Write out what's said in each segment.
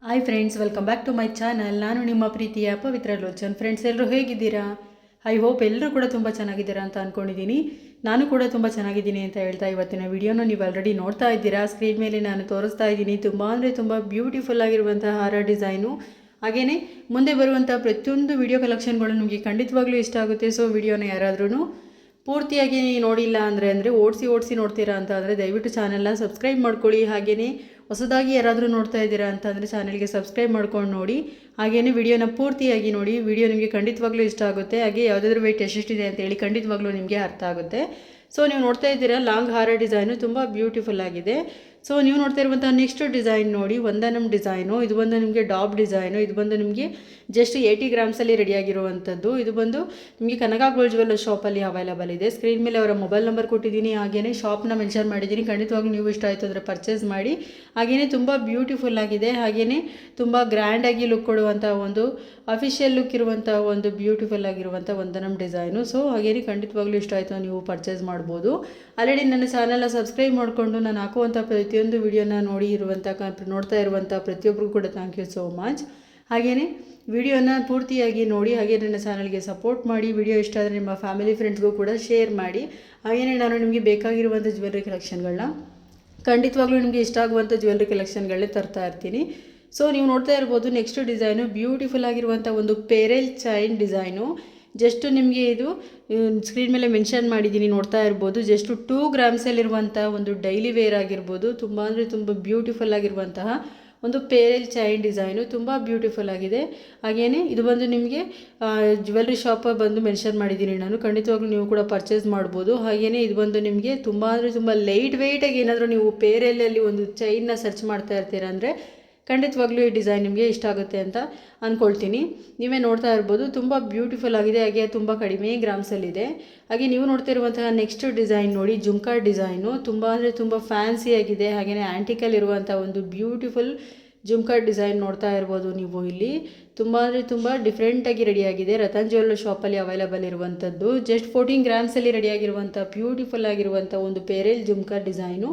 Hi friends, welcome back to my channel. ನಾನು ನಿಮ್ಮ ಪ್ರೀತಿಯ ಪವಿತ್ರ ಲೋಚನ್. ಫ್ರೆಂಡ್ಸ್, ಎಲ್ಲರೂ ಹೇಗಿದ್ದೀರಾ? ಐ ಹೋಪ್ ಎಲ್ಲರೂ ಕೂಡ ತುಂಬ ಚೆನ್ನಾಗಿದ್ದೀರಾ ಅಂತ ಅಂದ್ಕೊಂಡಿದ್ದೀನಿ. ನಾನು ಕೂಡ ತುಂಬ ಚೆನ್ನಾಗಿದ್ದೀನಿ ಅಂತ ಹೇಳ್ತಾ ಇವತ್ತಿನ ವಿಡಿಯೋನ ನೀವು ಆಲ್ರೆಡಿ ನೋಡ್ತಾ ಇದ್ದೀರಾ. ಸ್ಕ್ರೀನ್ ಮೇಲೆ ನಾನು ತೋರಿಸ್ತಾ ಇದ್ದೀನಿ. ತುಂಬ ಅಂದರೆ ತುಂಬ ಬ್ಯೂಟಿಫುಲ್ ಆಗಿರುವಂತಹ ಹಾರ ಡಿಸೈನು. ಹಾಗೆಯೇ ಮುಂದೆ ಬರುವಂಥ ಪ್ರತಿಯೊಂದು ವಿಡಿಯೋ ಕಲೆಕ್ಷನ್ಗಳು ನಿಮಗೆ ಖಂಡಿತವಾಗ್ಲೂ ಇಷ್ಟ ಆಗುತ್ತೆ. ಸೊ ವಿಡಿಯೋನ ಯಾರಾದ್ರೂ ಪೂರ್ತಿಯಾಗಿ ನೋಡಿಲ್ಲ ಅಂದರೆ ಓಡಿಸಿ ನೋಡ್ತೀರಾ ಅಂತ ಅಂದರೆ ದಯವಿಟ್ಟು ಚಾನಲ್ನ ಸಬ್ಸ್ಕ್ರೈಬ್ ಮಾಡ್ಕೊಳ್ಳಿ. ಹಾಗೆಯೇ ಹೊಸದಾಗಿ ಯಾರಾದರೂ ನೋಡ್ತಾ ಇದ್ದೀರಾ ಅಂತಂದರೆ ಚಾನಲ್ಗೆ ಸಬ್ಸ್ಕ್ರೈಬ್ ಮಾಡ್ಕೊಂಡು ನೋಡಿ. ಹಾಗೆಯೇ ವಿಡಿಯೋನ ಪೂರ್ತಿಯಾಗಿ ನೋಡಿ. ವಿಡಿಯೋ ನಿಮಗೆ ಖಂಡಿತವಾಗ್ಲೂ ಇಷ್ಟ ಆಗುತ್ತೆ. ಹಾಗೆ ಯಾವುದಾದ್ರೂ ವೆಯ್ಟ್ ಎಷ್ಟಿದೆ ಅಂತೇಳಿ ಖಂಡಿತವಾಗ್ಲೂ ನಿಮಗೆ ಅರ್ಥ ಆಗುತ್ತೆ. ಸೊ ನೀವು ನೋಡ್ತಾ ಇದ್ದೀರಾ ಲಾಂಗ್ ಹಾರ ಡಿಸೈನು ತುಂಬ ಬ್ಯೂಟಿಫುಲ್ ಆಗಿದೆ. ಸೊ ನೀವು ನೋಡ್ತಾ ಇರುವಂಥ ನೆಕ್ಸ್ಟ್ ಡಿಸೈನ್ ನೋಡಿ, ವಂದನಂ ಡಿಸೈನು. ಇದು ಬಂದು ನಿಮಗೆ ಡಾಬ್ ಡಿಸೈನು. ಇದು ಬಂದು ನಿಮಗೆ ಜಸ್ಟ್ 80 ಗ್ರಾಮ್ಸಲ್ಲಿ ರೆಡಿಯಾಗಿರುವಂಥದ್ದು. ಇದು ಬಂದು ನಿಮಗೆ ಕನಕ ಗೋಲ್ಡ್ ಜ್ಯುವೆಲ್ಲರ್ಸ್ ಶಾಪಲ್ಲಿ ಅವೈಲಬಲ್ ಇದೆ. ಸ್ಕ್ರೀನ್ ಮೇಲೆ ಅವರ ಮೊಬೈಲ್ ನಂಬರ್ ಕೊಟ್ಟಿದ್ದೀನಿ. ಹಾಗೆಯೇ ಶಾಪ್ನ ಮೆನ್ಷನ್ ಮಾಡಿದ್ದೀನಿ. ಖಂಡಿತವಾಗ್ಲೂ ನೀವು ಇಷ್ಟ ಆಯಿತು ಅಂದರೆ ಪರ್ಚೇಸ್ ಮಾಡಿ. ಹಾಗೆಯೇ ತುಂಬ ಬ್ಯೂಟಿಫುಲ್ ಆಗಿದೆ. ಹಾಗೆಯೇ ತುಂಬ ಗ್ರ್ಯಾಂಡಾಗಿ ಲುಕ್ ಕೊಡುವಂಥ ಒಂದು ಅಫಿಷಿಯಲ್ ಲುಕ್ ಇರುವಂಥ ಒಂದು ಬ್ಯೂಟಿಫುಲ್ ಆಗಿರುವಂಥ ವಂದನಂ ಡಿಸೈನು. ಸೊ ಹಾಗೆಯೇ ಖಂಡಿತವಾಗ್ಲೂ ಇಷ್ಟ ಆಯಿತು ನೀವು ಪರ್ಚೇಸ್ ಮಾಡ್ಬೋದು. ಆಲ್ರೆಡಿ ನನ್ನ ಚಾನಲ್ನ ಸಬ್ಸ್ಕ್ರೈಬ್ ಮಾಡಿಕೊಂಡು ನಾನು ಹಾಕುವಂಥ ಪ್ರತಿಯೊಂದು ವಿಡಿಯೋನ ನೋಡ್ತಾ ಇರುವಂಥ ಪ್ರತಿಯೊಬ್ಬರಿಗೂ ಕೂಡ ಥ್ಯಾಂಕ್ ಯು ಸೋ ಮಚ್. ಹಾಗೆಯೇ ವಿಡಿಯೋನ ಪೂರ್ತಿಯಾಗಿ ನೋಡಿ. ಹಾಗೆ ನನ್ನ ಚಾನಲ್ಗೆ ಸಪೋರ್ಟ್ ಮಾಡಿ. ವಿಡಿಯೋ ಇಷ್ಟ ಆದರೆ ನಿಮ್ಮ ಫ್ಯಾಮಿಲಿ ಫ್ರೆಂಡ್ಸ್ಗೂ ಕೂಡ ಶೇರ್ ಮಾಡಿ. ಹಾಗೆಯೇ ನಾನು ನಿಮಗೆ ಬೇಕಾಗಿರುವಂಥ ಜ್ಯುವೆಲ್ರಿ ಕಲೆಕ್ಷನ್ಗಳನ್ನ ಖಂಡಿತವಾಗ್ಲೂ ನಿಮಗೆ ಇಷ್ಟ ಆಗುವಂಥ ಜ್ಯುವೆಲ್ರಿ ಕಲೆಕ್ಷನ್ಗಳನ್ನೇ ತರ್ತಾ ಇರ್ತೀನಿ. ಸೊ ನೀವು ನೋಡ್ತಾ ಇರ್ಬೋದು ನೆಕ್ಸ್ಟ್ ಡಿಸೈನು ಬ್ಯೂಟಿಫುಲ್ ಆಗಿರುವಂಥ ಒಂದು ಪೇರೆಲ್ ಚೈನ್ ಡಿಸೈನು. ಜಸ್ಟ್ ನಿಮಗೆ ಇದು ಸ್ಕ್ರೀನ್ ಮೇಲೆ ಮೆನ್ಷನ್ ಮಾಡಿದ್ದೀನಿ, ನೋಡ್ತಾ ಇರ್ಬೋದು. ಜಸ್ಟ್ 2 ಗ್ರಾಮ್ಸಲ್ಲಿರುವಂಥ ಒಂದು ಡೈಲಿ ವೇರ್ ಆಗಿರ್ಬೋದು. ತುಂಬ ಅಂದರೆ ತುಂಬ ಬ್ಯೂಟಿಫುಲ್ ಆಗಿರುವಂತಹ ಒಂದು ಪೇರೆಲ್ ಚೈನ್ ಡಿಸೈನು. ತುಂಬ ಬ್ಯೂಟಿಫುಲ್ ಆಗಿದೆ. ಹಾಗೆಯೇ ಇದು ಬಂದು ನಿಮಗೆ ಜ್ಯುವೆಲ್ರಿ ಶಾಪ್ ಬಂದು ಮೆನ್ಷನ್ ಮಾಡಿದ್ದೀನಿ ನಾನು. ಖಂಡಿತವಾಗ್ಲೂ ನೀವು ಕೂಡ ಪರ್ಚೇಸ್ ಮಾಡ್ಬೋದು. ಹಾಗೆಯೇ ಇದು ಬಂದು ನಿಮಗೆ ತುಂಬ ಅಂದರೆ ತುಂಬ ಲೈಟ್ ವೆಯ್ಟಾಗಿ ಏನಾದರೂ ನೀವು ಪೇರೆಲಲ್ಲಿ ಒಂದು ಚೈನ್ನ ಸರ್ಚ್ ಮಾಡ್ತಾ ಇರ್ತೀರ ಅಂದರೆ ಖಂಡಿತವಾಗ್ಲೂ ಈ ಡಿಸೈನ್ ನಿಮಗೆ ಇಷ್ಟ ಆಗುತ್ತೆ ಅಂತ ಅಂದ್ಕೊಳ್ತೀನಿ. ನೀವೇ ನೋಡ್ತಾ ಇರ್ಬೋದು ತುಂಬ ಬ್ಯೂಟಿಫುಲ್ ಆಗಿದೆ. ಹಾಗೆ ತುಂಬ ಕಡಿಮೆ ಗ್ರಾಮ್ಸಲ್ಲಿದೆ. ಹಾಗೆ ನೀವು ನೋಡ್ತಿರುವಂತಹ ನೆಕ್ಸ್ಟ್ ಡಿಸೈನ್ ನೋಡಿ, ಜುಮ್ಕಾ ಡಿಸೈನು. ತುಂಬ ಅಂದರೆ ತುಂಬ ಫ್ಯಾನ್ಸಿ ಆಗಿದೆ. ಹಾಗೆಯೇ ಆ್ಯಂಟಿಕಲ್ ಇರುವಂಥ ಒಂದು ಬ್ಯೂಟಿಫುಲ್ ಜುಮ್ಕಾ ಡಿಸೈನ್ ನೋಡ್ತಾ ಇರ್ಬೋದು ನೀವು ಇಲ್ಲಿ. ತುಂಬ ಅಂದರೆ ತುಂಬ ಡಿಫ್ರೆಂಟಾಗಿ ರೆಡಿಯಾಗಿದೆ. ರತನ್ ಜ್ಯುವೆಲ್ಲರ್ಸ್ ಶಾಪಲ್ಲಿ ಅವೈಲಬಲ್ ಇರುವಂಥದ್ದು. ಜಸ್ಟ್ 14 ಗ್ರಾಮ್ಸಲ್ಲಿ ರೆಡಿಯಾಗಿರುವಂಥ ಬ್ಯೂಟಿಫುಲ್ ಆಗಿರುವಂಥ ಒಂದು ಪೇರೆಲ್ ಜುಮ್ಕಾ ಡಿಸೈನು.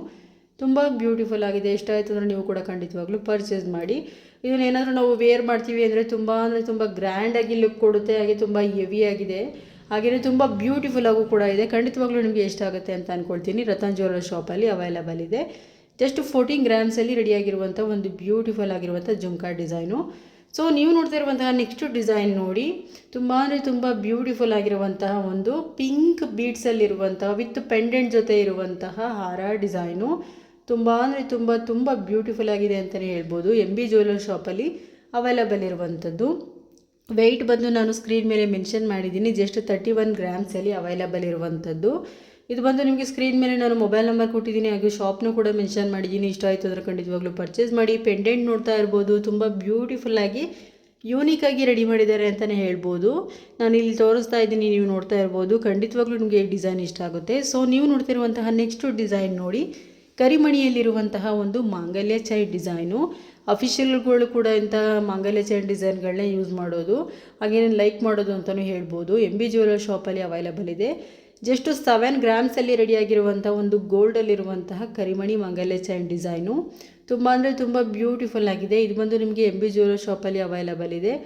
ತುಂಬ ಬ್ಯೂಟಿಫುಲ್ ಆಗಿದೆ. ಇಷ್ಟ ಆಯಿತು ಅಂದರೆ ನೀವು ಕೂಡ ಖಂಡಿತವಾಗ್ಲೂ ಪರ್ಚೇಸ್ ಮಾಡಿ. ಇದನ್ನೇನಾದರೂ ನಾವು ವೇರ್ ಮಾಡ್ತೀವಿ ಅಂದರೆ ತುಂಬ ಗ್ರ್ಯಾಂಡಾಗಿ ಲುಕ್ ಕೊಡುತ್ತೆ. ಹಾಗೆ ತುಂಬ ಹೆವಿಯಾಗಿದೆ. ಹಾಗೆಯೇ ತುಂಬ ಬ್ಯೂಟಿಫುಲ್ಲಾಗೂ ಕೂಡ ಇದೆ. ಖಂಡಿತವಾಗ್ಲೂ ನಿಮಗೆ ಇಷ್ಟ ಆಗುತ್ತೆ ಅಂತ ಅಂದ್ಕೊಳ್ತೀನಿ. ರತನ್ ಜ್ಯುವೆಲ್ಲರ್ಸ್ ಶಾಪಲ್ಲಿ ಅವೈಲಬಲ್ ಇದೆ. ಜಸ್ಟ್ 14 ಗ್ರಾಮ್ಸಲ್ಲಿ ರೆಡಿಯಾಗಿರುವಂಥ ಒಂದು ಬ್ಯೂಟಿಫುಲ್ ಆಗಿರುವಂಥ ಜುಮ್ಕಾ ಡಿಸೈನು. ಸೊ ನೀವು ನೋಡ್ತಾ ಇರುವಂತಹ ನೆಕ್ಸ್ಟ್ ಡಿಸೈನ್ ನೋಡಿ, ತುಂಬ ಅಂದರೆ ತುಂಬ ಬ್ಯೂಟಿಫುಲ್ ಆಗಿರುವಂತಹ ಒಂದು ಪಿಂಕ್ ಬೀಡ್ಸಲ್ಲಿರುವಂತಹ ವಿತ್ ಪೆಂಡೆಂಟ್ ಜೊತೆ ಇರುವಂತಹ ಹಾರ ಡಿಸೈನು. ತುಂಬ ಅಂದರೆ ತುಂಬ ಬ್ಯೂಟಿಫುಲ್ ಆಗಿದೆ ಅಂತಲೇ ಹೇಳ್ಬೋದು. MB ಜ್ಯುವೆಲ್ಲರ್ಸ್ ಶಾಪಲ್ಲಿ ಅವೈಲಬಲ್ ಇರುವಂಥದ್ದು. ವೆಯ್ಟ್ ಬಂದು ನಾನು ಸ್ಕ್ರೀನ್ ಮೇಲೆ ಮೆನ್ಷನ್ ಮಾಡಿದ್ದೀನಿ. ಜಸ್ಟ್ 31 ಗ್ರಾಮ್ಸಲ್ಲಿ ಅವೈಲಬಲ್ ಇರುವಂಥದ್ದು. ಇದು ಬಂದು ನಿಮಗೆ ಸ್ಕ್ರೀನ್ ಮೇಲೆ ನಾನು ಮೊಬೈಲ್ ನಂಬರ್ ಕೊಟ್ಟಿದ್ದೀನಿ. ಹಾಗೆ ಶಾಪ್ನೂ ಕೂಡ ಮೆನ್ಷನ್ ಮಾಡಿದ್ದೀನಿ. ಇಷ್ಟ ಆಯಿತು ಅಂದರೆ ಖಂಡಿತವಾಗ್ಲೂ ಪರ್ಚೇಸ್ ಮಾಡಿ. ಪೆಂಡೆಂಟ್ ನೋಡ್ತಾ ಇರ್ಬೋದು, ತುಂಬ ಬ್ಯೂಟಿಫುಲ್ಲಾಗಿ ಯೂನಿಕಾಗಿ ರೆಡಿ ಮಾಡಿದ್ದಾರೆ ಅಂತಲೇ ಹೇಳ್ಬೋದು. ನಾನು ಇಲ್ಲಿ ತೋರಿಸ್ತಾ ಇದ್ದೀನಿ, ನೀವು ನೋಡ್ತಾ ಇರ್ಬೋದು. ಖಂಡಿತವಾಗ್ಲೂ ನಿಮಗೆ ಈ ಡಿಸೈನ್ ಇಷ್ಟ ಆಗುತ್ತೆ. ಸೊ ನೀವು ನೋಡ್ತಿರುವಂತಹ ನೆಕ್ಸ್ಟ್ ಡಿಸೈನ್ ನೋಡಿ, ಕರಿಮಣಿಯಲ್ಲಿರುವಂತಹ ಒಂದು ಮಾಂಗಲ್ಯ ಚೈನ್ ಡಿಸೈನು. ಅಫಿಷಿಯಲ್ಗಳು ಕೂಡ ಇಂತಹ ಮಾಂಗಲ್ಯ ಚೈನ್ ಡಿಸೈನ್ಗಳನ್ನ ಯೂಸ್ ಮಾಡೋದು, ಹಾಗೇನೇ ಲೈಕ್ ಮಾಡೋದು ಅಂತಲೂ ಹೇಳ್ಬೋದು. MB ಜ್ಯುವೆಲ್ಲರ್ಸ್ ಶಾಪಲ್ಲಿ ಅವೈಲಬಲ್ ಇದೆ. ಜಸ್ಟ್ 7 ಗ್ರಾಮ್ಸಲ್ಲಿ ರೆಡಿಯಾಗಿರುವಂಥ ಒಂದು ಗೋಲ್ಡಲ್ಲಿರುವಂತಹ ಕರಿಮಣಿ ಮಾಂಗಲ್ಯ ಚೈನ್ ಡಿಸೈನು. ತುಂಬ ಅಂದರೆ ತುಂಬ ಬ್ಯೂಟಿಫುಲ್ ಆಗಿದೆ. ಇದು ಬಂದು ನಿಮಗೆ MB ಜ್ಯುವೆಲ್ಲರ್ಸ್ ಶಾಪಲ್ಲಿ ಅವೈಲಬಲ್ ಇದೆ.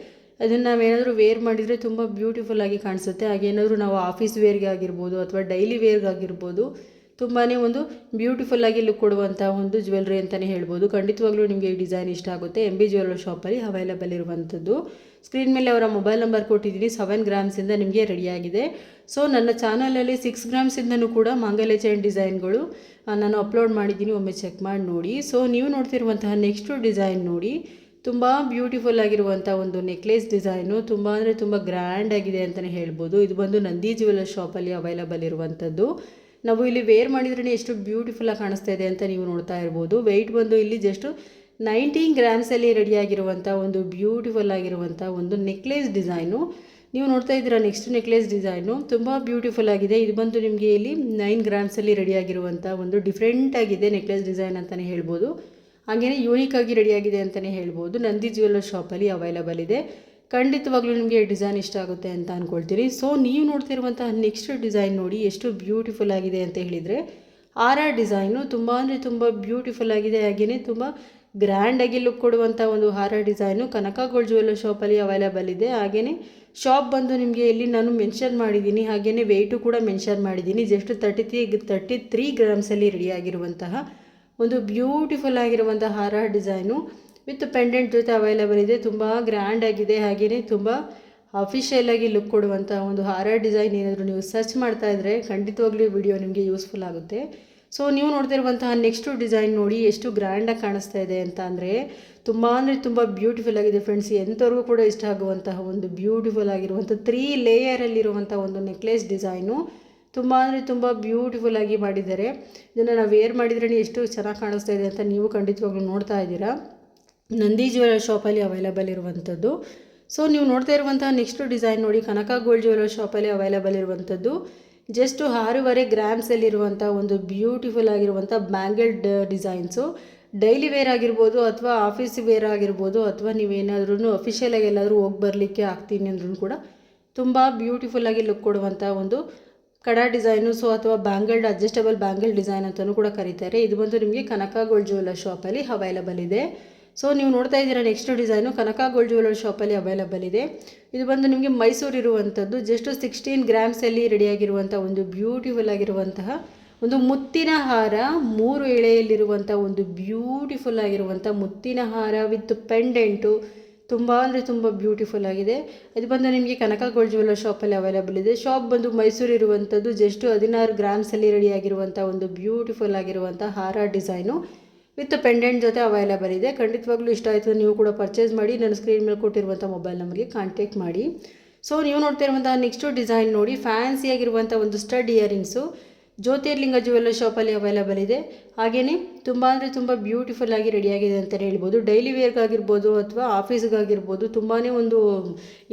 ಅದನ್ನು ನಾವೇನಾದರೂ ವೇರ್ ಮಾಡಿದರೆ ತುಂಬ ಬ್ಯೂಟಿಫುಲ್ ಆಗಿ ಕಾಣಿಸುತ್ತೆ. ಹಾಗೇನಾದರೂ ನಾವು ಆಫೀಸ್ ವೇರ್ಗೆ ಆಗಿರ್ಬೋದು ಅಥವಾ ಡೈಲಿ ವೇರ್ಗೆ ಆಗಿರ್ಬೋದು ತುಂಬಾ ಒಂದು ಬ್ಯೂಟಿಫುಲ್ಲಾಗಿ ಲುಕ್ ಕೊಡುವಂಥ ಒಂದು ಜ್ಯುವೆಲ್ರಿ ಅಂತಲೇ ಹೇಳ್ಬೋದು. ಖಂಡಿತವಾಗ್ಲೂ ನಿಮಗೆ ಈ ಡಿಸೈನ್ ಇಷ್ಟ ಆಗುತ್ತೆ. MB ಜ್ಯುವೆಲ್ಲರ್ಸ್ ಶಾಪಲ್ಲಿ ಅವೈಲಬಲ್ ಇರುವಂಥದ್ದು. ಸ್ಕ್ರೀನ್ ಮೇಲೆ ಅವರ ಮೊಬೈಲ್ ನಂಬರ್ ಕೊಟ್ಟಿದ್ದೀನಿ. 7 ಗ್ರಾಮ್ಸಿಂದ ನಿಮಗೆ ರೆಡಿಯಾಗಿದೆ. ಸೊ ನನ್ನ ಚಾನಲಲ್ಲಿ 6 ಗ್ರಾಮ್ಸಿಂದನೂ ಕೂಡ ಮಾಂಗಲ್ಯ ಚೈನ್ ಡಿಸೈನ್ಗಳು ನಾನು ಅಪ್ಲೋಡ್ ಮಾಡಿದ್ದೀನಿ, ಒಮ್ಮೆ ಚೆಕ್ ಮಾಡಿ ನೋಡಿ. ಸೊ ನೀವು ನೋಡ್ತಿರುವಂತಹ ನೆಕ್ಸ್ಟ್ ಡಿಸೈನ್ ನೋಡಿ, ತುಂಬ ಬ್ಯೂಟಿಫುಲ್ ಆಗಿರುವಂಥ ಒಂದು ನೆಕ್ಲೆಸ್ ಡಿಸೈನು. ತುಂಬ ಅಂದರೆ ತುಂಬ ಗ್ರ್ಯಾಂಡ್ ಆಗಿದೆ ಅಂತಲೇ ಹೇಳ್ಬೋದು. ಇದು ಬಂದು ನಂದಿ ಜ್ಯುವೆಲ್ಲರ್ಸ್ ಶಾಪಲ್ಲಿ ಅವೈಲಬಲ್ ಇರುವಂಥದ್ದು. ನಾವು ಇಲ್ಲಿ ವೇರ್ ಮಾಡಿದ್ರೇ ಎಷ್ಟು ಬ್ಯೂಟಿಫುಲ್ಲಾಗಿ ಕಾಣಿಸ್ತಾ ಇದೆ ಅಂತ ನೀವು ನೋಡ್ತಾ ಇರ್ಬೋದು. ವೆಯ್ಟ್ ಬಂದು ಇಲ್ಲಿ ಜಸ್ಟ್ 19 ಗ್ರಾಮ್ಸಲ್ಲಿ ರೆಡಿಯಾಗಿರುವಂಥ ಒಂದು ಬ್ಯೂಟಿಫುಲ್ ಆಗಿರುವಂಥ ಒಂದು ನೆಕ್ಲೆಸ್ ಡಿಸೈನು. ನೀವು ನೋಡ್ತಾ ಇದ್ದೀರಾ ನೆಕ್ಸ್ಟ್ ನೆಕ್ಲೆಸ್ ಡಿಸೈನು. ತುಂಬ ಬ್ಯೂಟಿಫುಲ್ ಆಗಿದೆ. ಇದು ಬಂದು ನಿಮಗೆ ಇಲ್ಲಿ 9 ಗ್ರಾಮ್ಸಲ್ಲಿ ರೆಡಿಯಾಗಿರುವಂಥ ಒಂದು ಡಿಫ್ರೆಂಟ್ ಆಗಿದೆ ನೆಕ್ಲೆಸ್ ಡಿಸೈನ್ ಅಂತಲೇ ಹೇಳ್ಬೋದು. ಹಾಗೆಯೇ ಯೂನಿಕಾಗಿ ರೆಡಿಯಾಗಿದೆ ಅಂತಲೇ ಹೇಳ್ಬೋದು. ನಂದಿ ಜ್ಯುವೆಲ್ಲರ್ಸ್ ಶಾಪಲ್ಲಿ ಅವೈಲಬಲ್ ಇದೆ. ಖಂಡಿತವಾಗ್ಲೂ ನಿಮಗೆ ಡಿಸೈನ್ ಇಷ್ಟ ಆಗುತ್ತೆ ಅಂತ ಅಂದ್ಕೊಳ್ತೀನಿ. ಸೊ ನೀವು ನೋಡ್ತಿರುವಂತಹ ನೆಕ್ಸ್ಟ್ ಡಿಸೈನ್ ನೋಡಿ, ಎಷ್ಟು ಬ್ಯೂಟಿಫುಲ್ ಆಗಿದೆ ಅಂತ ಹೇಳಿದರೆ ಹಾರ ಡಿಸೈನು. ತುಂಬ ಅಂದರೆ ತುಂಬ ಬ್ಯೂಟಿಫುಲ್ ಆಗಿದೆ. ಹಾಗೆಯೇ ತುಂಬ ಗ್ರ್ಯಾಂಡಾಗಿ ಲುಕ್ ಕೊಡುವಂಥ ಒಂದು ಹಾರ ಡಿಸೈನು ಕನಕ ಗೋಲ್ಡ್ ಜ್ಯುವೆಲ್ಲರ್ ಶಾಪಲ್ಲಿ ಅವೈಲೇಬಲ್ ಇದೆ. ಹಾಗೆಯೇ ಶಾಪ್ ಬಂದು ನಿಮಗೆ ಇಲ್ಲಿ ನಾನು ಮೆನ್ಷನ್ ಮಾಡಿದ್ದೀನಿ, ಹಾಗೆಯೇ ವೆಯ್ಟು ಕೂಡ ಮೆನ್ಷನ್ ಮಾಡಿದ್ದೀನಿ. ಜಸ್ಟ್ 33 ಗ್ರಾಮ್ಸಲ್ಲಿ ರೆಡಿಯಾಗಿರುವಂತಹ ಒಂದು ಬ್ಯೂಟಿಫುಲ್ ಆಗಿರುವಂಥ ಹಾರ ಡಿಸೈನು ವಿತ್ ಪೆಂಡೆಂಟ್ ಜೊತೆ ಅವೈಲೇಬಲ್ ಇದೆ. ತುಂಬ ಗ್ರ್ಯಾಂಡ್ ಆಗಿದೆ, ಹಾಗೆಯೇ ತುಂಬ ಅಫಿಷಿಯಲ್ ಆಗಿ ಲುಕ್ ಕೊಡುವಂಥ ಒಂದು ಹಾರ ಡಿಸೈನ್ ಏನಾದರೂ ನೀವು ಸರ್ಚ್ ಮಾಡ್ತಾ ಇದ್ದರೆ ಖಂಡಿತವಾಗ್ಲೂ ವಿಡಿಯೋ ನಿಮಗೆ ಯೂಸ್ಫುಲ್ ಆಗುತ್ತೆ. ಸೊ ನೀವು ನೋಡ್ತಿರುವಂತಹ ನೆಕ್ಸ್ಟು ಡಿಸೈನ್ ನೋಡಿ ಎಷ್ಟು ಗ್ರ್ಯಾಂಡಾಗಿ ಕಾಣಿಸ್ತಾ ಇದೆ ಅಂತ ಅಂದರೆ ತುಂಬ ಬ್ಯೂಟಿಫುಲ್ ಆಗಿದೆ ಫ್ರೆಂಡ್ಸ್. ಎಂಥವ್ರಿಗೂ ಕೂಡ ಇಷ್ಟ ಆಗುವಂತಹ ಒಂದು ಬ್ಯೂಟಿಫುಲ್ ಆಗಿರುವಂಥ 3 ಲೇಯರಲ್ಲಿರುವಂಥ ಒಂದು ನೆಕ್ಲೆಸ್ ಡಿಸೈನು ತುಂಬ ಬ್ಯೂಟಿಫುಲ್ ಆಗಿ ಮಾಡಿದ್ದಾರೆ. ಇದನ್ನು ನಾವು ವೇರ್ ಮಾಡಿದ್ರೇ ಎಷ್ಟು ಚೆನ್ನಾಗಿ ಕಾಣಿಸ್ತಾ ಇದೆ ಅಂತ ನೀವು ಖಂಡಿತವಾಗ್ಲೂ ನೋಡ್ತಾ ಇದ್ದೀರಾ. ನಂದಿ ಜ್ಯುವೆಲ್ಲರ್ ಶಾಪಲ್ಲಿ ಅವೈಲೇಬಲ್ ಇರುವಂಥದ್ದು. ಸೊ ನೀವು ನೋಡ್ತಾ ಇರುವಂತಹ ನೆಕ್ಸ್ಟು ಡಿಸೈನ್ ನೋಡಿ ಕನಕ ಗೋಲ್ಡ್ ಜ್ಯುವೆಲ್ಲರ್ ಶಾಪಲ್ಲಿ ಅವೈಲೇಬಲ್ ಇರುವಂಥದ್ದು. ಜಸ್ಟ್ 6.5 ಗ್ರಾಮ್ಸಲ್ಲಿರುವಂಥ ಒಂದು ಬ್ಯೂಟಿಫುಲ್ ಆಗಿರುವಂಥ ಬ್ಯಾಂಗಲ್ಡ್ ಡಿಸೈನ್ಸು. ಡೈಲಿ ವೇರ್ ಆಗಿರ್ಬೋದು ಅಥವಾ ಆಫೀಸ್ ವೇರ್ ಆಗಿರ್ಬೋದು ಅಥವಾ ನೀವೇನಾದ್ರೂ ಅಫಿಷಿಯಲಾಗಿ ಎಲ್ಲಾದರೂ ಹೋಗಿ ಬರಲಿಕ್ಕೆ ಆಗ್ತೀನಿ ಅಂದ್ರೂ ಕೂಡ ತುಂಬ ಬ್ಯೂಟಿಫುಲ್ಲಾಗಿ ಲುಕ್ ಕೊಡುವಂಥ ಒಂದು ಕಡಾ ಡಿಸೈನು ಅಥವಾ ಬ್ಯಾಂಗಲ್ಡ್ ಅಡ್ಜಸ್ಟಬಲ್ ಬ್ಯಾಂಗಲ್ ಡಿಸೈನ್ ಅಂತಲೂ ಕೂಡ ಕರೀತಾರೆ. ಇದು ಬಂದು ನಿಮಗೆ ಕನಕ ಗೋಲ್ಡ್ ಜ್ಯುವೆಲ್ಲರ್ ಶಾಪಲ್ಲಿ ಅವೈಲೇಬಲ್ ಇದೆ. ಸೊ ನೀವು ನೋಡ್ತಾ ಇದ್ದೀರಾ ನೆಕ್ಸ್ಟ್ ಡಿಸೈನು ಕನಕ ಗೋಲ್ಡ್ ಜ್ಯುವೆಲ್ಲರ್ ಶಾಪಲ್ಲಿ ಅವೈಲೇಬಲ್ ಇದೆ. ಇದು ಬಂದು ನಿಮಗೆ ಮೈಸೂರು ಇರುವಂಥದ್ದು. ಜಸ್ಟ್ 16 ಗ್ರಾಮ್ಸಲ್ಲಿ ರೆಡಿಯಾಗಿರುವಂಥ ಒಂದು ಬ್ಯೂಟಿಫುಲ್ ಆಗಿರುವಂತಹ ಒಂದು ಮುತ್ತಿನ ಹಾರ, 3 ಎಳೆಯಲ್ಲಿರುವಂಥ ಒಂದು ಬ್ಯೂಟಿಫುಲ್ ಆಗಿರುವಂಥ ಮುತ್ತಿನ ಹಾರ ವಿತ್ ಪೆಂಡೆಂಟು ತುಂಬ ಬ್ಯೂಟಿಫುಲ್ ಆಗಿದೆ. ಇದು ಬಂದು ನಿಮಗೆ ಕನಕ ಗೋಲ್ಡ್ ಜ್ಯುವೆಲ್ಲರ್ ಶಾಪಲ್ಲಿ ಅವೈಲೇಬಲ್ ಇದೆ. ಶಾಪ್ ಬಂದು ಮೈಸೂರು ಇರುವಂಥದ್ದು. ಜಸ್ಟ್ 16 ಗ್ರಾಮ್ಸಲ್ಲಿ ರೆಡಿಯಾಗಿರುವಂಥ ಒಂದು ಬ್ಯೂಟಿಫುಲ್ ಆಗಿರುವಂಥ ಹಾರ ಡಿಸೈನು ವಿತ್ ಪೆಂಡೆಂಟ್ ಜೊತೆ ಅವೈಲೇಬಲ್ ಇದೆ. ಖಂಡಿತವಾಗ್ಲೂ ಇಷ್ಟ ಆಯಿತು ನೀವು ಕೂಡ ಪರ್ಚೇಸ್ ಮಾಡಿ ನನ್ನ ಸ್ಕ್ರೀನ್ ಮೇಲೆ ಕೊಟ್ಟಿರುವಂಥ ಮೊಬೈಲ್ ನಂಬರ್ಗೆ ಕಾಂಟ್ಯಾಕ್ಟ್ ಮಾಡಿ. ಸೊ ನೀವು ನೋಡ್ತಾ ಇರುವಂಥ ನೆಕ್ಸ್ಟು ಡಿಸೈನ್ ನೋಡಿ ಫ್ಯಾನ್ಸಿಯಾಗಿರುವಂಥ ಒಂದು ಸ್ಟಡ್ ಇಯರಿಂಗ್ಸು ಜ್ಯೋತಿರ್ಲಿಂಗ ಜ್ಯುವೆಲ್ಲರ್ ಶಾಪಲ್ಲಿ ಅವೈಲೇಬಲ್ ಇದೆ. ಹಾಗೆಯೇ ತುಂಬ ಬ್ಯೂಟಿಫುಲ್ ಆಗಿ ರೆಡಿಯಾಗಿದೆ ಅಂತಲೇ ಹೇಳ್ಬೋದು. ಡೈಲಿ ವೇರ್ಗಾಗಿರ್ಬೋದು ಅಥವಾ ಆಫೀಸ್ಗಾಗಿರ್ಬೋದು ತುಂಬಾ ಒಂದು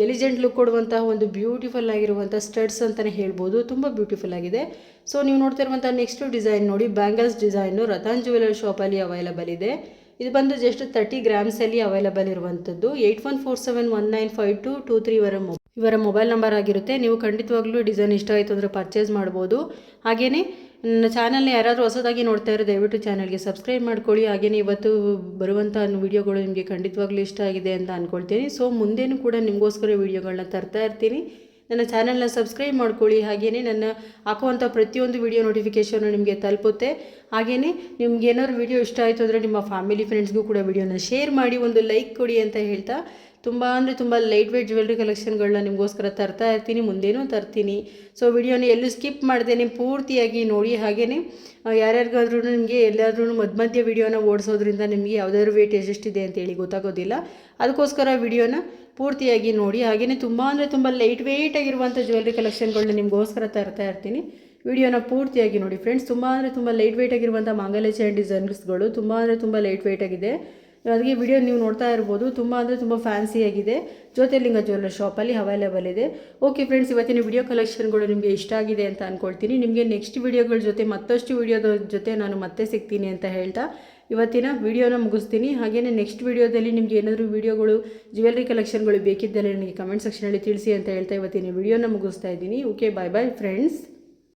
ಎಲಿಜೆಂಟ್ ಲುಕ್ ಕೊಡುವಂತಹ ಒಂದು ಬ್ಯೂಟಿಫುಲ್ ಆಗಿರುವಂಥ ಸ್ಟಡ್ಸ್ ಅಂತಲೇ ಹೇಳ್ಬೋದು. ತುಂಬ ಬ್ಯೂಟಿಫುಲ್ ಆಗಿದೆ. ಸೊ ನೀವು ನೋಡ್ತಾ ಇರುವಂಥ ನೆಕ್ಸ್ಟ್ ಡಿಸೈನ್ ನೋಡಿ ಬ್ಯಾಂಗಲ್ಸ್ ಡಿಸೈನು ರತನ್ ಜ್ಯುವೆಲ್ಲರ್ ಶಾಪಲ್ಲಿ ಅವೈಲೇಬಲ್ ಇದೆ. ಇದು ಬಂದು ಜಸ್ಟ್ 30 ಗ್ರಾಮ್ಸಲ್ಲಿ ಅವೈಲೇಬಲ್ ಇರುವಂಥದ್ದು. 8147195223 ಇವರ ಮೊಬೈಲ್ ನಂಬರ್ ಆಗಿರುತ್ತೆ. ನೀವು ಖಂಡಿತವಾಗ್ಲೂ ಡಿಸೈನ್ ಇಷ್ಟ ಆಯಿತು ಅಂದರೆ ಪರ್ಚೇಸ್ ಮಾಡ್ಬೋದು. ಹಾಗೆಯೇ ನನ್ನ ಚಾನಲ್ನ ಯಾರಾದರೂ ಹೊಸದಾಗಿ ನೋಡ್ತಾ ಇರೋ ದಯವಿಟ್ಟು ಚಾನಲ್ಗೆ ಸಬ್ಸ್ಕ್ರೈಬ್ ಮಾಡ್ಕೊಳ್ಳಿ. ಹಾಗೆಯೇ ಇವತ್ತು ಬರುವಂಥ ವೀಡಿಯೋಗಳು ನಿಮಗೆ ಖಂಡಿತವಾಗ್ಲೂ ಇಷ್ಟ ಆಗಿದೆ ಅಂತ ಅಂದ್ಕೊಳ್ತೀನಿ. ಸೊ ಮುಂದೇನೂ ಕೂಡ ನಿಮಗೋಸ್ಕರ ವೀಡಿಯೋಗಳನ್ನ ತರ್ತಾ ಇರ್ತೀನಿ. ನನ್ನ ಚಾನಲ್ನ ಸಬ್ಸ್ಕ್ರೈಬ್ ಮಾಡ್ಕೊಳ್ಳಿ. ಹಾಗೆಯೇ ನನ್ನ ಹಾಕುವಂಥ ಪ್ರತಿಯೊಂದು ವೀಡಿಯೋ ನೋಟಿಫಿಕೇಷನ್ ನಿಮಗೆ ತಲುಪುತ್ತೆ. ಹಾಗೆಯೇ ನಿಮ್ಗೆ ಏನಾದ್ರು ವೀಡಿಯೋ ಇಷ್ಟ ಆಯಿತು ಅಂದರೆ ನಿಮ್ಮ ಫ್ಯಾಮಿಲಿ ಫ್ರೆಂಡ್ಸ್ಗೂ ಕೂಡ ವೀಡಿಯೋನ ಶೇರ್ ಮಾಡಿ ಒಂದು ಲೈಕ್ ಕೊಡಿ ಅಂತ ಹೇಳ್ತಾ ತುಂಬ ಲೈಟ್ ವೇಟ್ ಜ್ಯುವೆಲ್ರಿ ಕಲೆಕ್ಷನ್ಗಳನ್ನ ನಿಮಗೋಸ್ಕರ ತರ್ತಾ ಇರ್ತೀನಿ, ಮುಂದೇನೂ ತರ್ತೀನಿ. ಸೊ ವಿಡಿಯೋನ ಎಲ್ಲೂ ಸ್ಕಿಪ್ ಮಾಡ್ದೇನೆ ಪೂರ್ತಿಯಾಗಿ ನೋಡಿ. ಹಾಗೆಯೇ ಯಾರ್ಯಾರಿಗಾದ್ರೂ ನಿಮಗೆ ಎಲ್ಲಾದ್ರೂ ಮಧ್ಯ ವಿಡಿಯೋನ ಓಡಿಸೋದ್ರಿಂದ ನಿಮಗೆ ಯಾವುದಾದ್ರು ವೇಟ್ ಎಷ್ಟಿದೆ ಅಂತೇಳಿ ಗೊತ್ತಾಗೋದಿಲ್ಲ. ಅದಕ್ಕೋಸ್ಕರ ವಿಡಿಯೋನ ಪೂರ್ತಿಯಾಗಿ ನೋಡಿ. ಹಾಗೆಯೇ ತುಂಬ ಲೈಟ್ ವೇಟ್ ಆಗಿರುವಂಥ ಜ್ಯುವೆಲ್ರಿ ಕಲೆಕ್ಷನ್ಗಳನ್ನ ನಿಮಗೋಸ್ಕರ ತರ್ತಾ ಇರ್ತೀನಿ. ವಿಡಿಯೋನ ಪೂರ್ತಿಯಾಗಿ ನೋಡಿ ಫ್ರೆಂಡ್ಸ್. ತುಂಬ ಲೈಟ್ ವೇಟ್ ಆಗಿರುವಂಥ ಮಾಂಗಲ್ಯ ಚೈನ್ ಡಿಸೈನ್ಸ್ಗಳು ತುಂಬ ಲೈಟ್ ವೇಟ್ ಆಗಿದೆ. ಅದಕ್ಕೆ ವಿಡಿಯೋ ನೀವು ನೋಡ್ತಾ ಇರ್ಬೋದು. ತುಂಬ ಫ್ಯಾನ್ಸಿಯಾಗಿದೆ. ಜ್ಯೋತಿರ್ಲಿಂಗ ಜ್ಯುವೆಲ್ಲರ್ ಶಾಪಲ್ಲಿ ಅವೈಲೇಬಲ್ ಇದೆ. ಓಕೆ ಫ್ರೆಂಡ್ಸ್, ಇವತ್ತಿನ ವಿಡಿಯೋ ಕಲೆಕ್ಷನ್ಗಳು ನಿಮಗೆ ಇಷ್ಟ ಆಗಿದೆ ಅಂತ ಅಂದ್ಕೊಳ್ತೀನಿ. ನಿಮಗೆ ನೆಕ್ಸ್ಟ್ ವಿಡಿಯೋಗಳ ಜೊತೆ ಮತ್ತಷ್ಟು ವಿಡಿಯೋದ ಜೊತೆ ನಾನು ಮತ್ತೆ ಸಿಗ್ತೀನಿ ಅಂತ ಹೇಳ್ತಾ ಇವತ್ತಿನ ವಿಡಿಯೋನ ಮುಗಿಸ್ತೀನಿ. ಹಾಗೆಯೇ ನೆಕ್ಸ್ಟ್ ವಿಡಿಯೋದಲ್ಲಿ ನಿಮಗೆ ಏನಾದರೂ ವಿಡಿಯೋಗಳು ಜ್ಯುವೆಲ್ರಿ ಕಲೆಕ್ಷನ್ಗಳು ಬೇಕಿದ್ದಲ್ಲಿ ನನಗೆ ಕಮೆಂಟ್ ಸೆಕ್ಷನಲ್ಲಿ ತಿಳಿಸಿ ಅಂತ ಹೇಳ್ತಾ ಇವತ್ತಿನ ವಿಡಿಯೋನ ಮುಗಿಸ್ತಾ ಇದ್ದೀನಿ. Okay, bye friends.